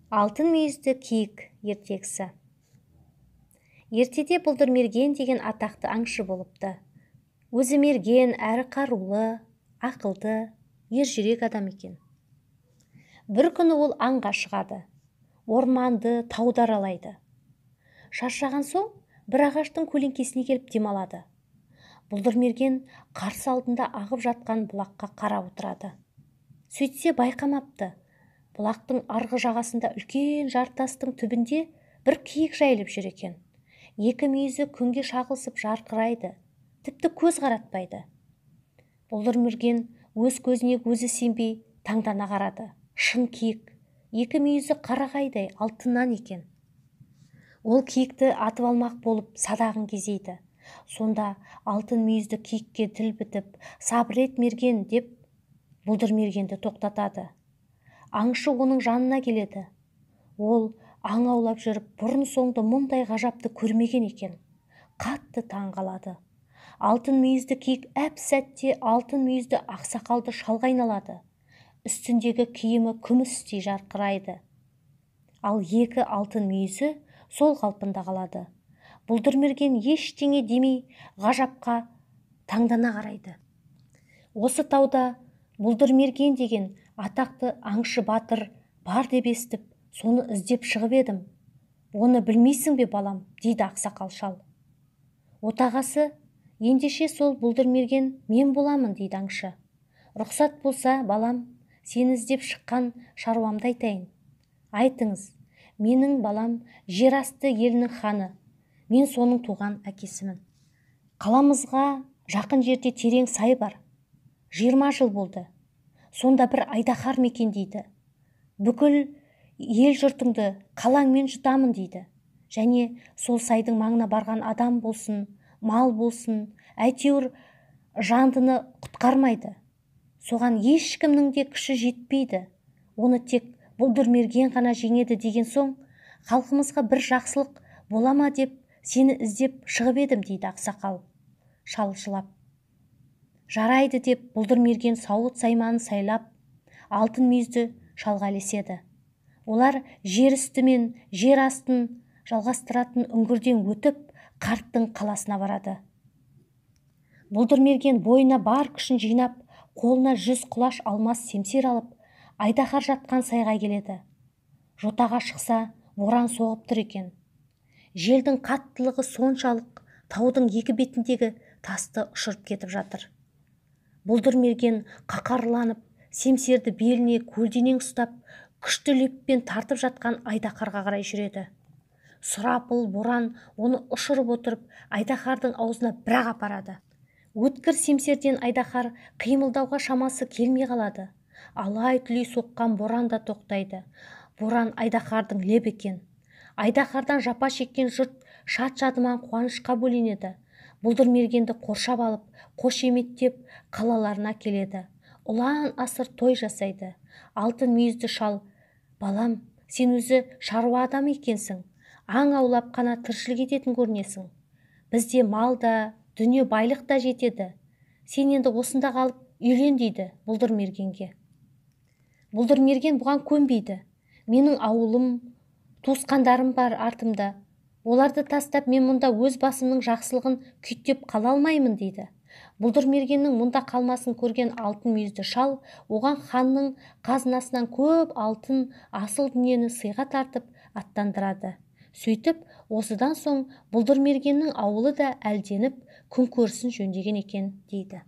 Алтын мүйізді киік ертегісі. Ертеде Бұлдырмерген деген атақты аңшы болыпты. Өзі мерген, әрі қарулы, ақылды, ержүрек адам екен. Бір күні ол аңға шығады. Орманды, тауды аралайды. Шаршаған соң бір ағаштың көлеңкесіне келіп демалады. Бұлдырмерген қарсы алдында ағып жатқан бұлаққа қарап отырады. Сөйтсе байқамапты. Бұлақтың арғы жағасында үлкен жартастың түбінде бір киік жайылып жүр екен. Екі мүйізі күнге шағылысып жарқырайды, тіпті көз қаратпайды. Бұлдырмерген өз көзіне өзі сенбей таңдана қарады. Шын киік, екі мүйізі қарағайдай алтыннан екен. Ол киікті атып алмақ болып садағын кезейді. Сонда алтын мүйізді киікке тіл бітіп, сабыр ет мерген деп Бұлдырмергенді тоқтатады. Аңшы оның жанына келеді. Ол аң аулап жүріп бұрын соңды мұндай ғажапты көрмеген екен. Қатты таң қалады. Алтын мүйізді киік әп-сәтте алтын мүйізді ақсақалды шалға айналады. Үстіндегі киімі күмістей жарқырайды. Ал екі алтын мүйізі сол қалпында қалады. Бұлдырмерген ештеңе демей ғажапқа таңдана қарайды. Осы тауда Бұлдырмерген деген атақты аңшы батыр бар деп естіп, соны іздеп шығып едім. Оны білмейсің бе балам, дейді ақсақал шал. Отағасы, ендеше сол Бұлдырмерген мен боламын, дейді аңшы. Рұқсат болса, балам, сені іздеп шыққан шаруамды айтайын. Айтыңыз, менің балам жер асты елінің ханы, мен соның туған әкесімін. Қаламызға жақын жерде терең сай бар. 20 жыл болды. Сонда бір айдаһар мекендейді. Бүкіл ел жұртыңды қалаңмен жұтамын дейді. Және сол сайдың маңына барған адам болсын, мал болсын, әйтеуір жандыны құтқармайды. Соған ешкімнің де күші жетпейді. Оны тек Бұлдырмерген ғана жеңеді деген соң, халқымызға бір жақсылық бола ма деп сені іздеп шығып едім, дейді ақсақал шал жылап. Жарайды деп Бұлдырмерген сауыт сайманын сайлап, алтын мүйізді шалға ілеседі. Олар жер үсті мен жер астын жалғастыратын үңгірден өтіп, қарттың қаласына барады. Бұлдырмерген бойына бар күшін жинап, қолына 100 құлаш алмас семсер алып, айдаһар жатқан сайға келеді. Жотаға шықса, боран соғып тұр екен. Желдің қаттылығы соншалық таудың екі бетіндегі тасты ұшырып кетіп жатыр. Бұлдырмерген қақарланып, семсерді беліне көлденең ұстап, күшті леппен тартып жатқан айдаһарға қарай жүреді. Сұрапыл боран оны ұшырып отырып, айдаһардың аузына бір-ақ апарады. Өткір семсерден айдаһар қимылдауға шамасы келмей қалады. Алай-түлей соққан боран да тоқтайды. Боран айдаһардың леп екен. Айдаһардан жапа шеккен жұрт шат-шадыман қуанышқа бөленеді. Бұлдырмергенді қоршап алып, қошеметтеп қалаларына келеді. Ұлан асыр той жасайды. Алтын мүйізді шал, балам, сен өзі шаруа адам екенсің. Аң аулап қана тіршілік ететін көрінесің. Бізде мал да, дүние байлық та жетеді. Сен енді осында қалып үйлен, дейді Бұлдырмергенге. Бұлдырмерген бұған көнбейді. Менің ауылым, туысқандарым бар артымда. Оларды тастап мен мұнда өз басымның жақсылығын күйттеп қала алмаймын, дейді. Бұлдырмергеннің мұнда қалмасын көрген алтын мүйізді шал оған ханның қазынасынан көп алтын, асыл дүниені сыйға тартып аттандырады. Сөйтіп, осыдан соң Бұлдырмергеннің ауылы да әлденіп күн көрсін жөндеген екен, дейді.